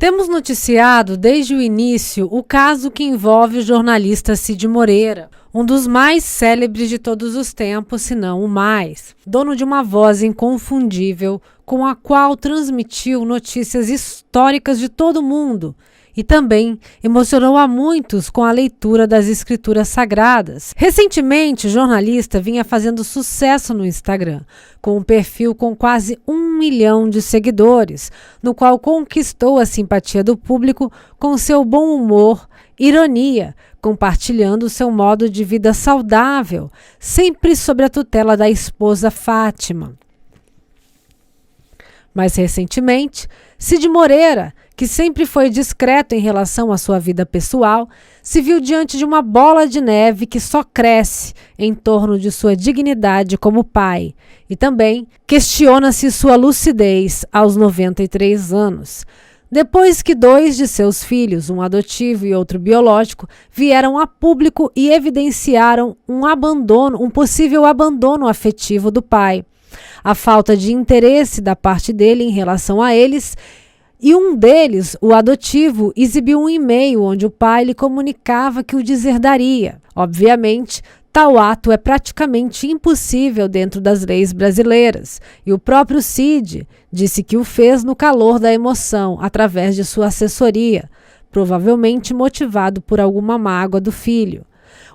Temos noticiado desde o início o caso que envolve o jornalista Cid Moreira, um dos mais célebres de todos os tempos, se não o mais, dono de uma voz inconfundível com a qual transmitiu notícias históricas de todo o mundo e também emocionou a muitos com a leitura das escrituras sagradas. Recentemente, o jornalista vinha fazendo sucesso no Instagram, com um perfil com quase 1 milhão de seguidores, no qual conquistou a simpatia do público com seu bom humor, ironia, compartilhando seu modo de vida saudável, sempre sob a tutela da esposa Fátima. Mais recentemente, Cid Moreira, que sempre foi discreto em relação à sua vida pessoal, se viu diante de uma bola de neve que só cresce em torno de sua dignidade como pai e também questiona-se sua lucidez aos 93 anos. Depois que 2 de seus filhos, um adotivo e outro biológico, vieram a público e evidenciaram um possível abandono afetivo do pai, a falta de interesse da parte dele em relação a eles, e um deles, o adotivo, exibiu um e-mail onde o pai lhe comunicava que o deserdaria. Obviamente, tal ato é praticamente impossível dentro das leis brasileiras, e o próprio Cid disse que o fez no calor da emoção, através de sua assessoria, provavelmente motivado por alguma mágoa do filho.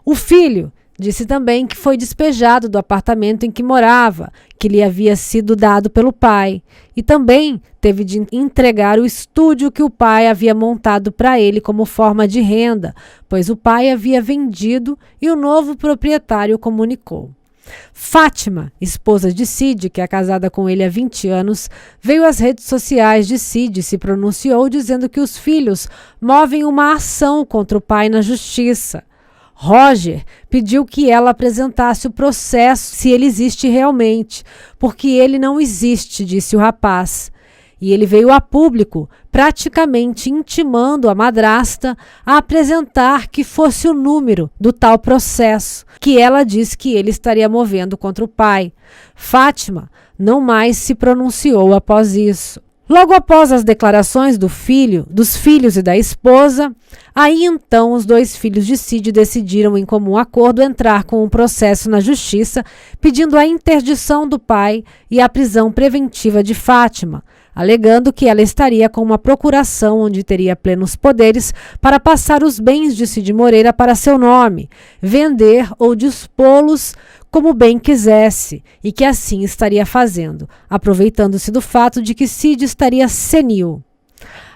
O filho disse também que foi despejado do apartamento em que morava, que lhe havia sido dado pelo pai, e também teve de entregar o estúdio que o pai havia montado para ele como forma de renda, pois o pai havia vendido e o novo proprietário comunicou. Fátima, esposa de Cid, que é casada com ele há 20 anos, veio às redes sociais de Cid e se pronunciou dizendo que os filhos movem uma ação contra o pai na justiça. Roger pediu que ela apresentasse o processo se ele existe realmente, porque ele não existe, disse o rapaz. E ele veio a público, praticamente intimando a madrasta a apresentar que fosse o número do tal processo, que ela disse que ele estaria movendo contra o pai. Fátima não mais se pronunciou após isso. Logo após as declarações dos filhos e da esposa, aí então os 2 filhos de Cid decidiram em comum acordo entrar com um processo na justiça pedindo a interdição do pai e a prisão preventiva de Fátima, alegando que ela estaria com uma procuração onde teria plenos poderes para passar os bens de Cid Moreira para seu nome, vender ou dispô-los como bem quisesse, e que assim estaria fazendo, aproveitando-se do fato de que Cid estaria senil.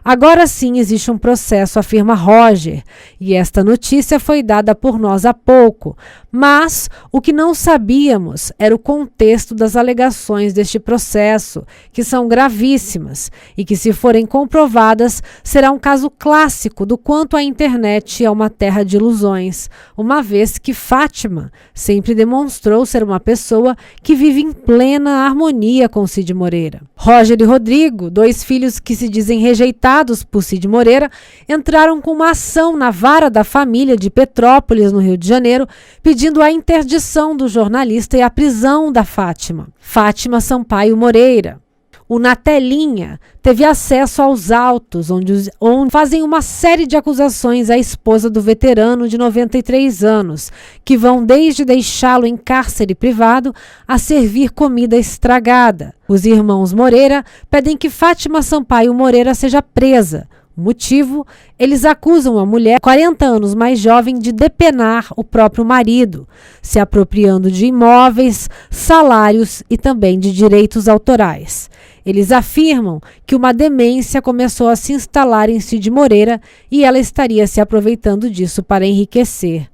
Agora sim existe um processo, afirma Roger, e esta notícia foi dada por nós há pouco, mas o que não sabíamos era o contexto das alegações deste processo, que são gravíssimas e que, se forem comprovadas, será um caso clássico do quanto a internet é uma terra de ilusões, uma vez que Fátima sempre demonstrou ser uma pessoa que vive em plena harmonia com Cid Moreira. Roger e Rodrigo, 2 filhos que se dizem rejeitados por Cid Moreira, entraram com uma ação na Vara da Família de Petrópolis, no Rio de Janeiro, pedindo a interdição do jornalista e a prisão da Fátima Sampaio Moreira. O Na Telinha teve acesso aos autos, onde fazem uma série de acusações à esposa do veterano de 93 anos, que vão desde deixá-lo em cárcere privado a servir comida estragada. Os irmãos Moreira pedem que Fátima Sampaio Moreira seja presa. O motivo? Eles acusam a mulher, 40 anos mais jovem, de depenar o próprio marido, se apropriando de imóveis, salários e também de direitos autorais. Eles afirmam que uma demência começou a se instalar em Cid Moreira e ela estaria se aproveitando disso para enriquecer.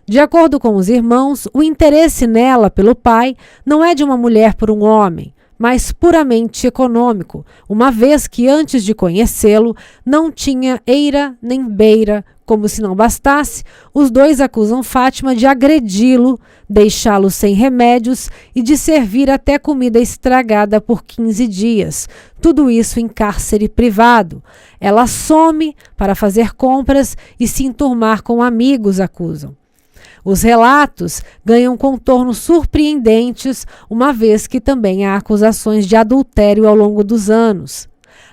De acordo com os irmãos, o interesse nela pelo pai não é de uma mulher por um homem, mas puramente econômico, uma vez que antes de conhecê-lo não tinha eira nem beira. Como se não bastasse, os 2 acusam Fátima de agredi-lo, deixá-lo sem remédios e de servir até comida estragada por 15 dias. Tudo isso em cárcere privado. Ela some para fazer compras e se enturmar com amigos, acusam. Os relatos ganham contornos surpreendentes, uma vez que também há acusações de adultério ao longo dos anos.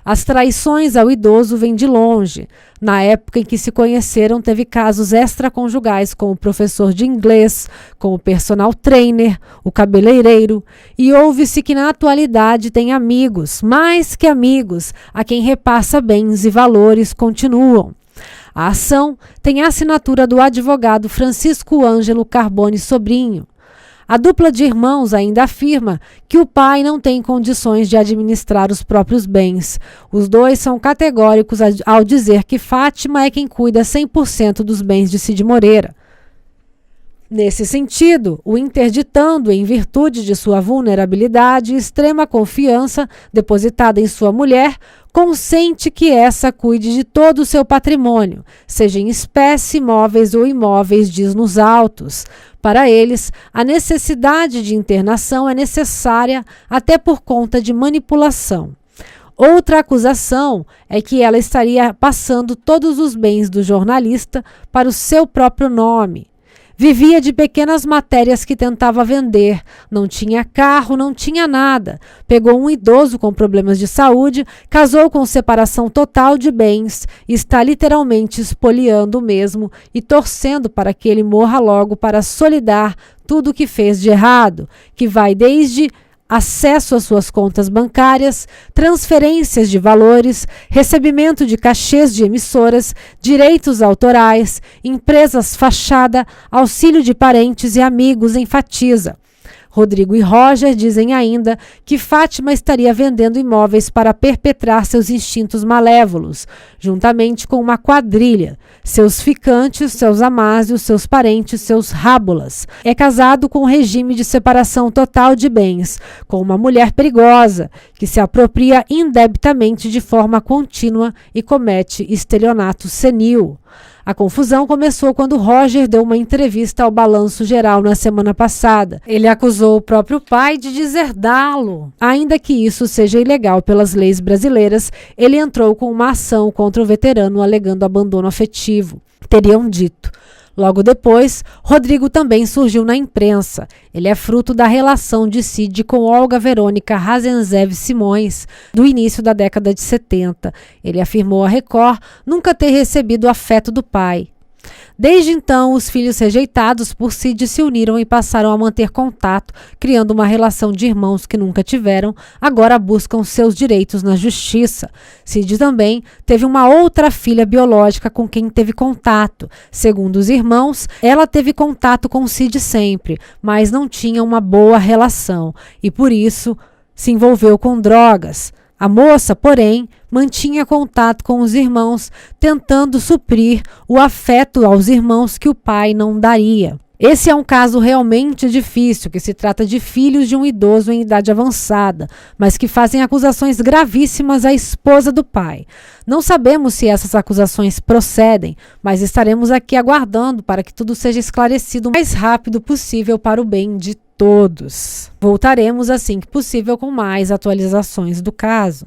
As traições ao idoso vêm de longe. Na época em que se conheceram, teve casos extraconjugais com o professor de inglês, com o personal trainer, o cabeleireiro, e ouve-se que na atualidade tem amigos, mais que amigos, a quem repassa bens e valores continuam. A ação tem a assinatura do advogado Francisco Ângelo Carbone Sobrinho. A dupla de irmãos ainda afirma que o pai não tem condições de administrar os próprios bens. Os dois são categóricos ao dizer que Fátima é quem cuida 100% dos bens de Cid Moreira. Nesse sentido, o interditando, em virtude de sua vulnerabilidade e extrema confiança depositada em sua mulher, consente que essa cuide de todo o seu patrimônio, seja em espécie, móveis ou imóveis, diz nos autos. Para eles, a necessidade de internação é necessária até por conta de manipulação. Outra acusação é que ela estaria passando todos os bens do jornalista para o seu próprio nome. Vivia de pequenas matérias que tentava vender, não tinha carro, não tinha nada. Pegou um idoso com problemas de saúde, casou com separação total de bens, está literalmente espoliando o mesmo e torcendo para que ele morra logo para solidar tudo o que fez de errado, que vai desde acesso às suas contas bancárias, transferências de valores, recebimento de cachês de emissoras, direitos autorais, empresas fachada, auxílio de parentes e amigos, enfatiza. Rodrigo e Roger dizem ainda que Fátima estaria vendendo imóveis para perpetrar seus instintos malévolos, juntamente com uma quadrilha, seus ficantes, seus amásios, seus parentes, seus rábulas. É casado com um regime de separação total de bens, com uma mulher perigosa, que se apropria indebitamente de forma contínua e comete estelionato senil. A confusão começou quando Roger deu uma entrevista ao Balanço Geral na semana passada. Ele acusou o próprio pai de deserdá-lo. Ainda que isso seja ilegal pelas leis brasileiras, ele entrou com uma ação contra o veterano alegando abandono afetivo. Teriam dito. Logo depois, Rodrigo também surgiu na imprensa. Ele é fruto da relação de Cid com Olga Verônica Razenzev Simões, do início da década de 70. Ele afirmou à Record nunca ter recebido o afeto do pai. Desde então, os filhos rejeitados por Cid se uniram e passaram a manter contato, criando uma relação de irmãos que nunca tiveram, agora buscam seus direitos na justiça. Cid também teve uma outra filha biológica com quem teve contato. Segundo os irmãos, ela teve contato com Cid sempre, mas não tinha uma boa relação e, por isso, se envolveu com drogas. A moça, porém, mantinha contato com os irmãos, tentando suprir o afeto aos irmãos que o pai não daria. Esse é um caso realmente difícil, que se trata de filhos de um idoso em idade avançada, mas que fazem acusações gravíssimas à esposa do pai. Não sabemos se essas acusações procedem, mas estaremos aqui aguardando para que tudo seja esclarecido o mais rápido possível para o bem de todos. Voltaremos assim que possível com mais atualizações do caso.